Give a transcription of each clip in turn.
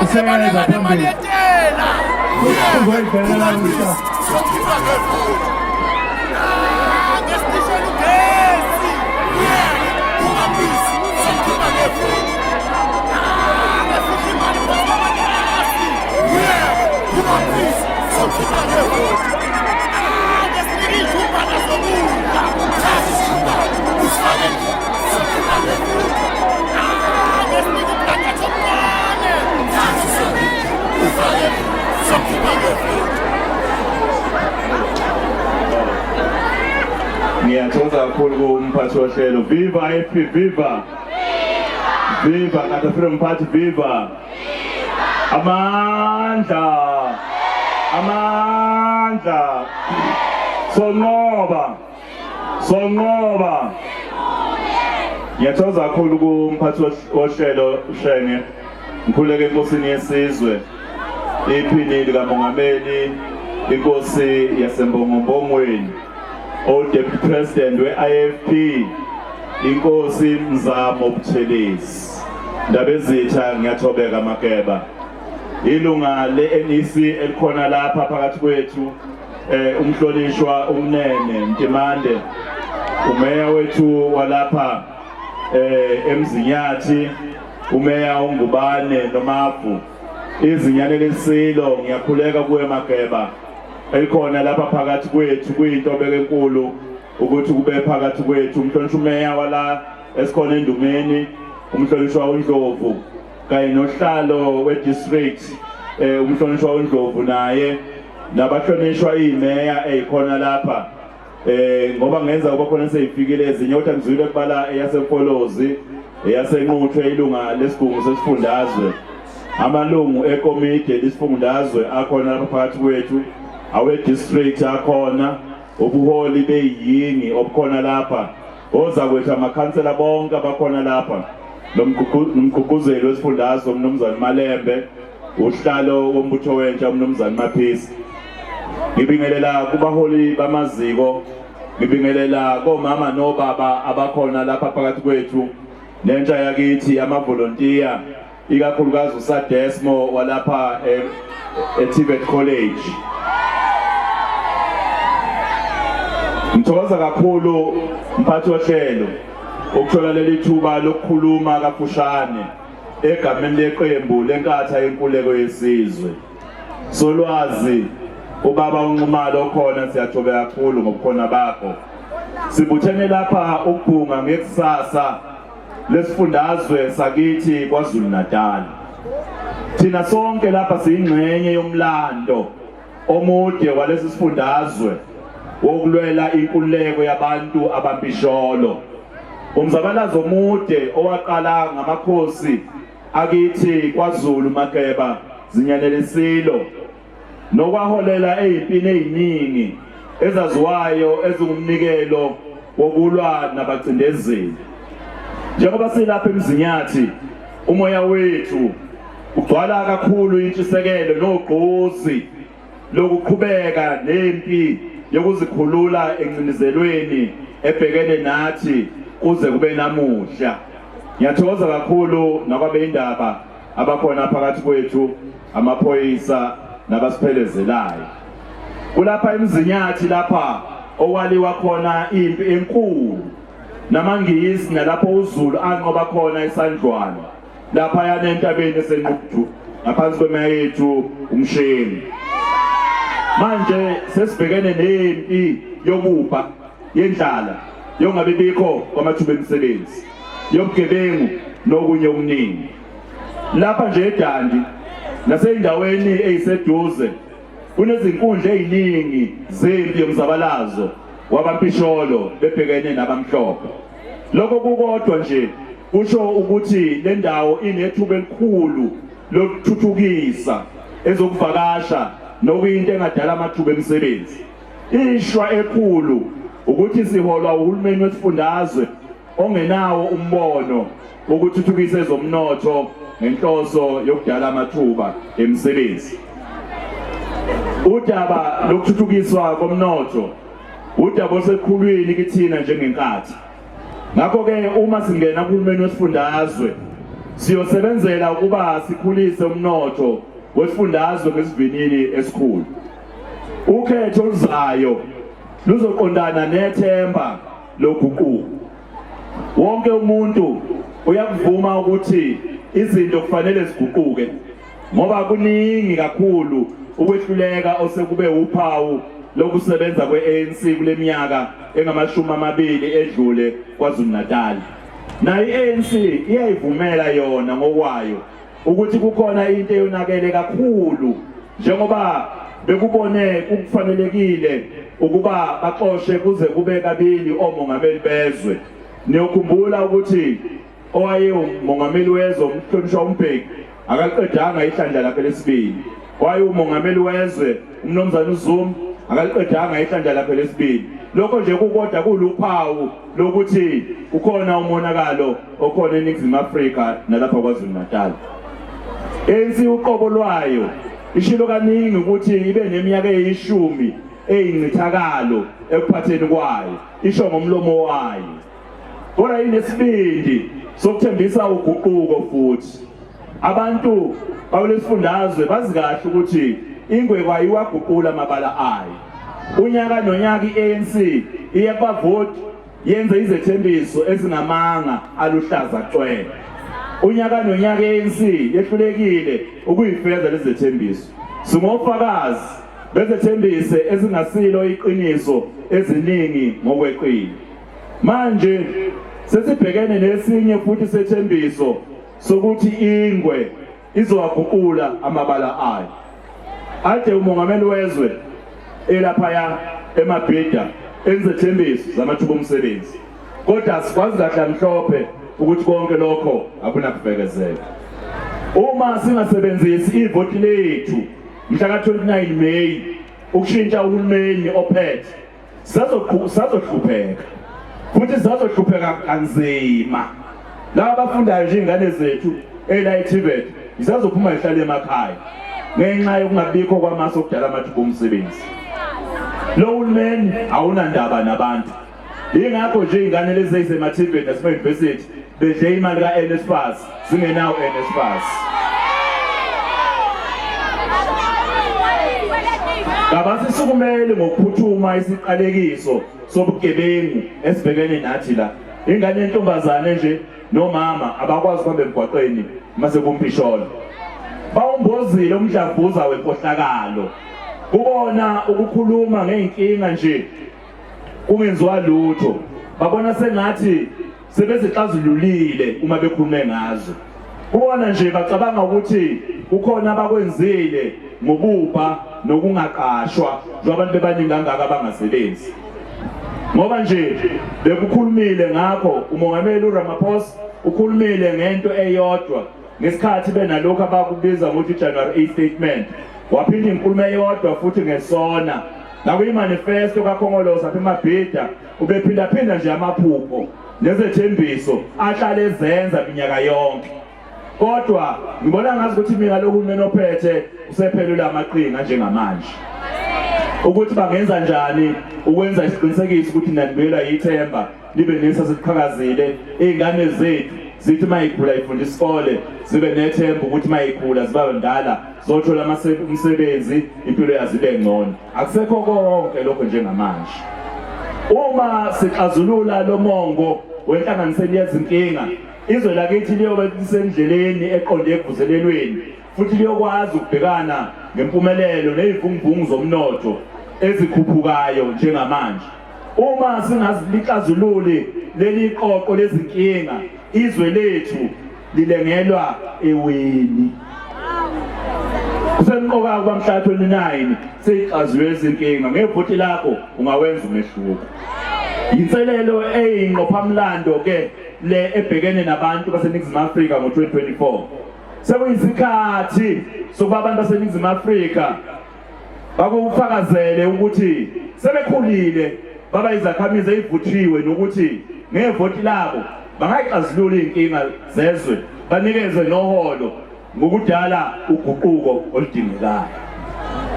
Usebenza phambili. Ungayibhelela usha. Ngiyathokoza kakhulu kumphathi wohlelo. Viva IFP, viva! Viva ngathi mphathi, viva! Amandla! Amandla! Sonqoba! Sonqoba! Ngiyathokoza kakhulu kumphathi wohlelo Shenge. Ngikhuleke enkosini yesizwe, iphini kamongameli, inkosi yasembombongweni, Deputy President we-IFP, inkosi Mzamo Buthelezi. Ndaba ezitha ngiyathobeka Makeba. Ilunga le-NEC elikhona lapha phakathi kwethu, umhlonishwa umnene Ntimande, umeya wethu walapha eMzinyathi, umeya uNgubane noMafu, izinyane lesilo ngiyakhuleka kuwe Makeba. Elikhona lapha phakathi kwethu kuyinto enkulu ukuthi kube phakathi kwethu umhlonishwa umeya wala esikhona endumeni, umhlonishwa uNdlovu kanye nohlalo we-district, umhlonishwa uNdlovu naye nabahlonishwa imeya eyikhona lapha. Ngoba ngenza kuba khona seyifikile ezinye kodwa ngizwile kubala eyaseMfolozi, eyaseNquthu, ilunga lesigungu sesifundazwe, amalungu ekomiti lesifundazwe akhona lapha phakathi kwethu, awe-district akhona, ubuholi beyingi obukhona lapha, ozakwethu amakhansela bonke abakhona lapha, nomgqugquzeli wesifundazwe Umnumzane Malembe, uhlalo wombutho wentsha Umnumzane Maphisi. Ngibingelela kubaholi bamaziko, ngibingelela komama nobaba abakhona lapha phakathi kwethu, nentsha yakithi amavolontiya, ikakhulukazi uSadesmo walapha eTibet College. Ngithokoza kakhulu mphathi wohlelo ukuthola leli thuba lokukhuluma kafushane egameni leqembu lenkatha yenkululeko yesizwe. Solwazi ubaba uNxumalo okhona, siyathobeka kakhulu ngobukhona bakho. Sibuthene lapha ukubhunga ngekusasa lesifundazwe sakithi kwaZulu Natal. Thina sonke lapha siyingxenye yomlando omude walesi sifundazwe wokulwela inkululeko yabantu abambisholo. Umzabalazo omude owaqala ngamakhosi akithi kwaZulu Makeba zinyanelesilo, nokwaholela eyimpini eyiningi ezaziwayo ezingumnikelo wokulwa nabacindezeli. Njengoba silapha eMzinyathi, umoya wethu ugcwala kakhulu intshisekelo nogqozi lokuqhubeka nempi yokuzikhulula encinizelweni ebhekene nathi kuze kube namuhla. Ngiyathokoza kakhulu nakwabeyindaba abakhona phakathi kwethu, amaphoyisa nabasiphelezelayo. Kulapha eMzinyathi lapha okwaliwa khona impi enkulu namangisi, nalapho uZulu anqoba khona isandlwana lapha yanentabeni eseNquthu ngaphansi kwemeya yethu uMsheni. Manje sesibhekene nempi yokupha, yendlala, yongabibikho kwamathuba emisebenzi, yobugebengu nokunye okuningi. Lapha nje eDundee naseyindaweni eyiseduze kunezinkundla eziningi zempi yomzabalazo wabampisholo bebhekene nabamhlophe. Lokho kukodwa nje kusho ukuthi le ndawo inethuba elikhulu lokuthuthukisa ezokuvakasha nokuyinto engadala amathuba emisebenzi. Ishwa ekhulu ukuthi siholwa uhulumeni wesifundazwe ongenawo umbono ukuthuthukisa ezomnotho ngenhloso yokudala amathuba emisebenzi. Udaba lokuthuthukiswa komnotho udaba osekhulwini kithina njengenkathi. Ngakho ke uma singena kuhulumeni wesifundazwe siyosebenzela ukuba sikhulise umnotho wesifundazwe ngesivinini esikhulu. Ukhetho oluzayo luzoqondana nethemba loguquko. Wonke umuntu uyakuvuma ukuthi izinto kufanele ziguquke ngoba kuningi kakhulu ukwehluleka osekube uphawu lokusebenza kwe-ANC kule minyaka engama-20 edlule KwaZulu-Natal. Na i-ANC iyayivumela yona ngokwayo ukuthi kukhona into eyonakele kakhulu njengoba bekubone ukufanelekile ukuba baxoshe kuze kube kabili omongameli bezwe. Niyokhumbula ukuthi owayengumongameli wezwe uMhlonishwa uMbeki akaqedanga ihlandla lakhe lesibili. Umongameli wezwe uMnumzane uZuma akaqedanga ihlandla lakhe lesibili. Lokho nje kukodwa kuluphawu lokuthi ukhona umonakalo okhona eNingizimu Afrika nalapha KwaZulu-Natal. ANC uqobo lwayo ishilo kaningi ukuthi ibe neminyaka eyishumi eyincithakalo ekuphatheni kwayo, isho ngomlomo wayo. Kodwa inesibindi sokuthembisa uguquko futhi. Abantu bawulesifundazwe bazi kahle ukuthi ingwe kwayiwaguqula amabala ayo. Unyaka nonyaka i-ANC iyabavoti yenze izethembiso ezingamanga aluhlaza cwele. Unyaka nonyaka i-ANC yehlulekile ukuyifeza lezi zethembiso. Singofakazi bezethembise ezingasilo iqiniso eziningi ngokweqile. Manje sesibhekene nesinye futhi sethembiso sokuthi ingwe izowaguqula amabala ayo. Ade umongameli wezwe elaphaya emabhida enzethembiso zamathuba omsebenzi. Kodwa sikwazi kahle mhlophe ukuthi konke lokho akunakufekezeka. Uma singasebenzisi ivoti lethu mhla ka-29 May ukushintsha uhulumeni ophethe, sazohlupheka futhi sazohlupheka kanzima. Laba abafundayo nje ingane zethu eLayiTibet zisazophuma ihlale emakhaya ngenxa yokungabikho kwamasu okudala amathuba omsebenzi. Lo hulumeni awunandaba nabantu. Ingakho nje ingane lezi ezisemaTibet nasema-university bedle imali ka-NSFAS zingenawo NSFAS. Kabasisukumele ngokuphuthuma isiqalekiso sobugebengu esibhekene nathi la. Ingane yentombazane nje nomama abakwazi ukuhamba emgwaqeni mase kumpisholo. Bawumbozile umdlavuza wenkohlakalo. Kubona ukukhuluma ngeenkinga nje kungenziwa lutho. Babona sengathi sebezixazululile uma bekhulume ngazo. Kubona nje bacabanga ukuthi kukhona abakwenzile ngobupha nokungaqashwa njengoba bebaningi kangaka abangasebenzi. Ngoba nje bekukhulumile ngakho umongameli uRamaphosa ukhulumile ngento eyodwa ngesikhathi benalokho abakubiza ngokuthi January 8 statement. Waphinda inkulumo eyodwa futhi ngesona nakuyimanifesto kaKhongolose apha emabhida ubephinda nje amaphupho nezethembiso ahlale ezenza minyaka yonke. Kodwa ngibona ngazi ukuthi mina lohulumeni ophethe usephelula amaqhinga njengamanje ukuthi bangenza njani ukwenza isiqinisekiso ukuthi nanibuyela yithemba libe nesasiqhakazile. Izingane zethu zithi mayikhula ifunda isikole zibe nethemba ukuthi mayikhula ziba ndala zothola umsebenzi impilo yazibe ngcono. Akusekho konke lokho njengamanje. Uma sixazulula lo mongo wenhlanganisela yezinkinga, izwe lakithi liyobe lisendleleni eqonde ekuvuselelweni futhi liyokwazi ukubhekana ngempumelelo nezivunguvungu zomnotho ezikhuphukayo njengamanje. Uma singazilixazululi leli qoqo lezinkinga, izwe lethu lilengelwa eweni. Kusemqoka kuba mhla 29 sixazulwe izinkinga ngevoti lakho ungawenza umehluko. Inselelo eyinqophamlando ke le ebhekene nabantu baseNingizimu Afrika ngo-2024. Sekuyisikhathi sokuba abantu baseNingizimu Afrika bakufakazele ukuthi sebekhulile baba izakhamizi ezivuthiwe nokuthi ngevoti labo bangayixazulula inkinga zezwe banikeze noholo ngokudala uguquko oludingekayo.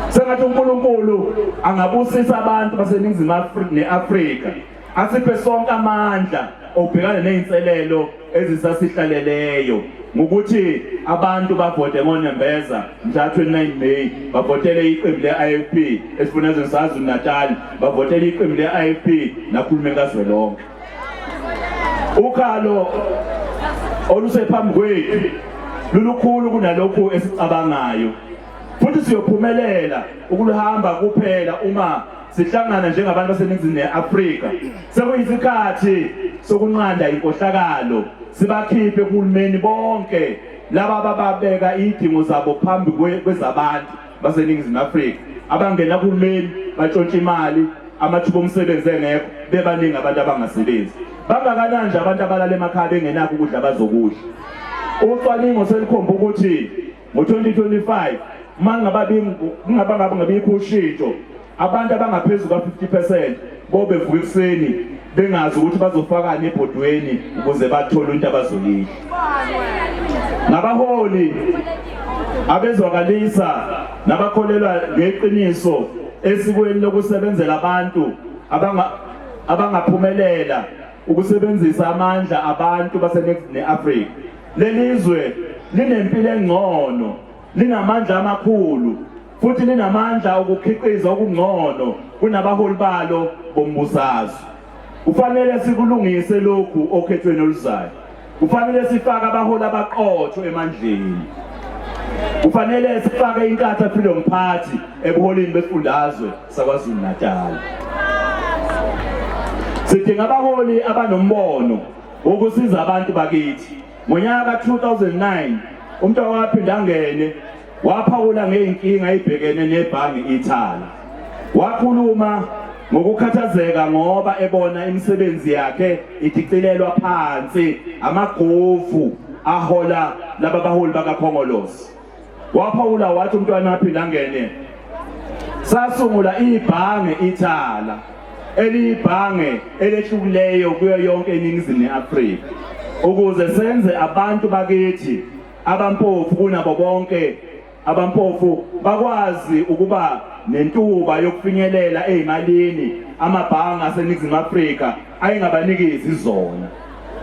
Sengathi uNkulunkulu angabusisa abantu baseNingizimu Afrika neAfrika asiphe sonke amandla obhekana nezinselelo ezisasihlaleleyo ngokuthi abantu bavote ngoNembeza mhla 29 May bavotele iqembu le-IFP esifundazweni saKwaZulu-Natal bavotele iqembu le-IFP nakhulumeni kazwelonke. Ukhalo olusephambi kwethu lulukhulu kunalokhu esicabangayo futhi siyophumelela ukuluhamba kuphela uma sihlangana njengabantu baseNingizimu neAfrika. Sekuyisikhathi sokunqanda inkohlakalo sibakhiphe kuhulumeni bonke laba ababeka idingo zabo phambi kwezabantu baseNingizimu Afrika abangena kuhulumeni batshontsha imali amathuba omsebenzi engekho bebaningi abantu abangasebenzi. Bangakanani nje abantu abalala emakhaya bengenakho ukudla abazokudla. Ucwaningo selikhomba ukuthi ngo-2025 ngabikho ushintsho abantu abangaphezulu ka-50% bobe vuka ekuseni bengazi ukuthi bazofakani ebhodweni ukuze bathole into abazoyidla. Nabaholi abezwakalisa nabakholelwa ngeqiniso esikweni lokusebenzela abantu abangaphumelela ukusebenzisa amandla abantu baseNingizimu neAfrika. Lelizwe linempilo engcono, linamandla amakhulu futhi linamandla ukukhiqiza okungcono kunabaholi balo bombusazwe. Kufanele sikulungise lokhu okhethweni oluzayo. Kufanele sifake abaholi abaqotho emandleni. Kufanele sifake inkatha freedom party ebuholini besifundazwe saKwaZulu-Natal. Sidinga abaholi abanombono wokusiza abantu bakithi. Ngonyaka ka-2009 umuntu owaphinda angene waphawula ngeenkinga ayibhekene nebhangi ithala. Wakhuluma ngokukhathazeka ngoba ebona imisebenzi yakhe idicilelwa phansi amagofu ahola laba baholi bakakhongolose. Waphawula wathi umntwana waphinda angene sasungula ibhange ithala elibhange elehlukileyo kuyo yonke iNingizimu neAfrika ukuze senze abantu bakithi abampofu kunabo bonke abampofu bakwazi ukuba nentuba yokufinyelela ezimalini amabhange aseNingizimu Afrika ayingabanikezi zona.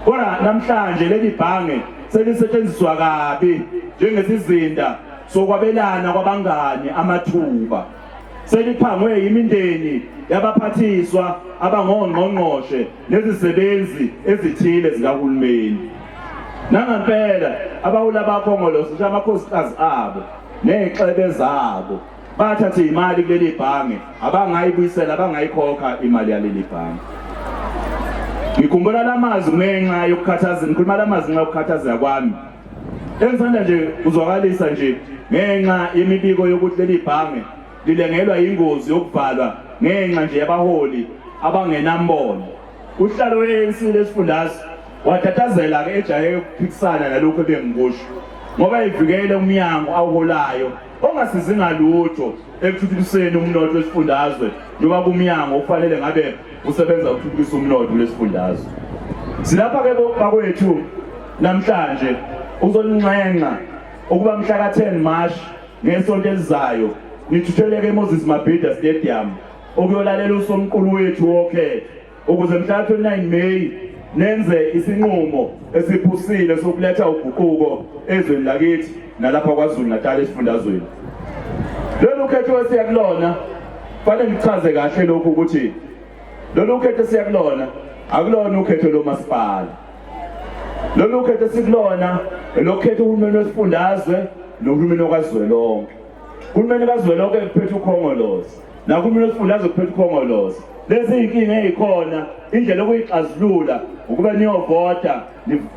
Kodwa namhlanje leli bhange selisetshenziswa kabi njengesizinda sokwabelana kwabangani amathuba. Seliphangwe imindeni yabaphathiswa abangongqongqoshe nezisebenzi ezithile zikahulumeni. Nangempela abaholi bakhongolose amakhosikazi abo nexebe zabo bathatha imali kuleli bhange abangayibuyisela abangayikhokha imali yaleli bhange. Ngikhumbula lamazwi ngenxa yokukhathaza, ngikhuluma lamazwi ngenxa yokukhathaza kwami. Engithanda nje uzwakalisa nje ngenxa yemibiko yokuthi leli bhange lilengelwa ingozi yokuvalwa ngenxa nje yabaholi abangenambono. Uhlalo weNC lesifundazwe wathathazela ke ejaye ukuphikisana nalokho bengikusho ngoba ivikele umnyango awuholayo ongasizi ngalutho ekuthuthukiseni umnotho wesifundazwe njengoba kumnyango ufanele ngabe usebenza ukuthuthukisa umnotho lesifundazwe. Silapha ke bakwethu namhlanje uzolinxenxa ukuba mhla ka-10 March ngesonto elizayo nithutheleke eMoses Mabhida Stadium ukuyolalela usomqulu wethu wokhetho ukuze mhla 29 May nenze isinqumo esiphusile sokuletha uguquko ezweni lakithi nalapha kwaZulu-Natal esifundazweni. Lolu khetho esiyakulona fanele ngichaze kahle lokhu ukuthi lolu khetho esiyakulona akulona ukhetho lomasipala. Lolu khetho esikulona elokhetho uhulumeni wesifundazwe nohulumeni okazwelonke. Uhulumeni kazwelonke kuphethe ukhongolose nakuhulumeni wesifundazwe kuphethe ukhongolose. Lezi inkinga ezikhona indlela okuyixazulula ukuba niyovota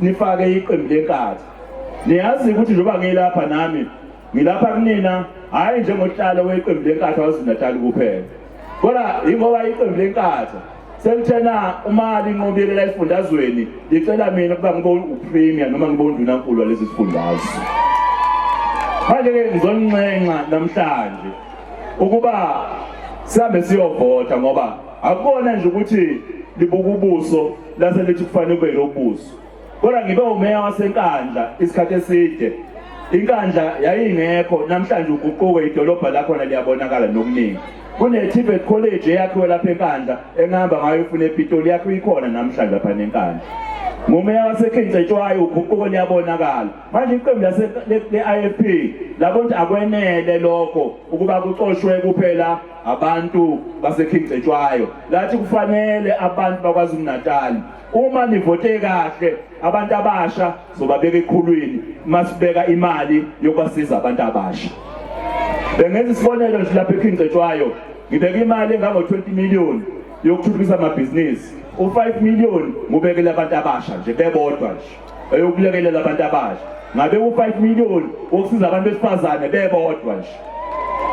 nifake iqembu lenkatha. Niyazi ukuthi njengoba ngilapha nami ngilapha kunina hayi njengohlalo weqembu lenkatha waZulu-Natal kuphela. Kodwa ingoba iqembu lenkatha selithena uma linqobelela esifundazweni licela mina ukuba ngibe upremier noma ngibe undunankulu walesi sifundazwe. Manje ke ngizonxenxa namhlanje ukuba sihambe siyovota ngoba akubona nje ukuthi libuka ubuso lase lithi kufanele kube lobuso. Kodwa ngibe umeya waseNkandla isikhathi eside. Inkandla yayingekho namhlanje uguquke idolobha lakhona liyabonakala nokuningi. kune-TVET college eyakhiwe lapha eNkandla engihamba ngayo ufuna ePitoli yakho ikhona namhlanje lapha neNkandla. Ngumeya waseKhetshwayo uguquko liyabonakala. Manje iqembu le-IFP labona ukuthi akwenele lokho ukuba kuxoshwe kuphela abantu baseKhetshwayo. Lathi kufanele abantu bakwaZulu-Natal uma nivote kahle abantu abasha sobabeka ekhulwini masibeka imali yokwasiza abantu abasha. Bengenza isibonelo nje lapha eKhetshwayo ngibeka imali engango-20 million yokuthuthukisa amabhizinisi. U5 million ngubekele abantu abasha nje bebodwa nje eyokulekelela abantu abasha. Ngabe u5 million wokusiza abantu besifazane bebodwa nje.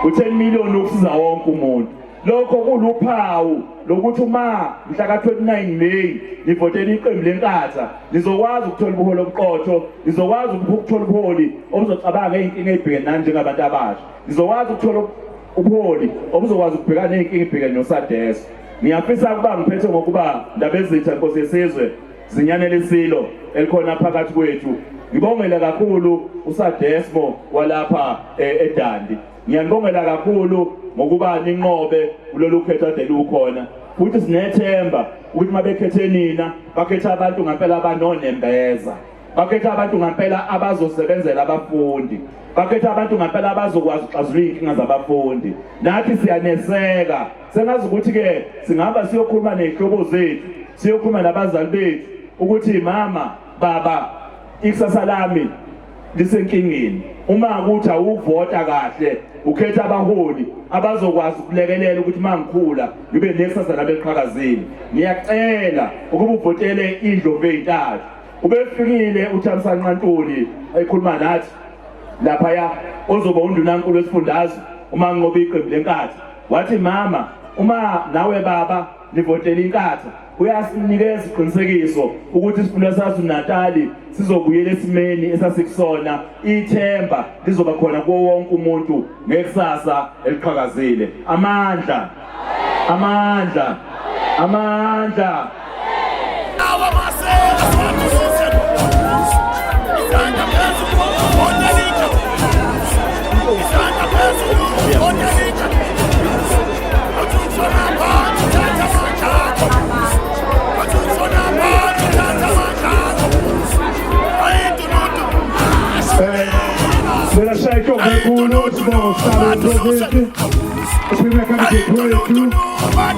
U10 million wokusiza wonke umuntu. Lokho kuluphawu lokuthi uma mhla ka-29 May nivotela iqembu lenkatha nizokwazi ukuthola ubuholi obuqotho, nizokwazi ukuthola ubuholi obuzocabanga ngey'nkinga ey'bhekene nani njengabantu abasha, nizokwazi ukuthola ubuholi obuzokwazi ukubhekana ney'nkinga ey'bhekene noSadeso. Ngiyafisa ukuba ngiphethe ngokuba ndabezitha Nkosi yesizwe zinyane lesilo elikhona phakathi kwethu. Ngibongela kakhulu uSadeso walapha eDundee. Ngiyabongela kakhulu ngokuba ninqobe kulolu khetho ade lukhona. Futhi sinethemba ukuthi mabekhethe nina bakhetha abantu ngempela abanonembeza. Bakhetha abantu ngempela abazosebenzela abafundi. Bakhetha abantu ngempela abazokwazi ukuxazulula inkinga zabafundi. Nathi siyaneseka. Sengazi ukuthi ke singaba siyokhuluma nezihlobo zethu, siyokhuluma nabazali bethu ukuthi mama, baba, ikusasa lami lisenkingeni. Uma ukuthi awuvota kahle, ukhetha abaholi abazokwazi ukulekelela ukuthi mangikhula ngibe nekusasa lami eliqhakazile. Ngiyacela ukuba uvotele indlovu ey'ntathu. Ubefikile uMnumzane Ntuli ekhuluma nathi laphaya ozoba undunankulu wesifundazwe uma nginqobe iqembu lenkatha. Wathi mama, uma nawe baba nivotela inkatha uyasinikeza iqinisekiso ukuthi isifunda saZulu-Natal sizobuyela esimeni esasikusona, ithemba lizoba khona kuwo wonke umuntu ngekusasa eliqhakazile. Amandla, amandla, amandla. Della Shaiko kakhulu sibonga province sibeka ngekwethu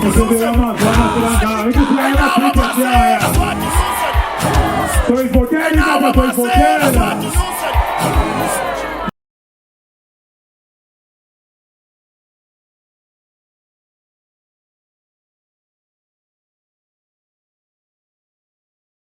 usebenzisa amazwana ngikuthi la Afrika so ivotela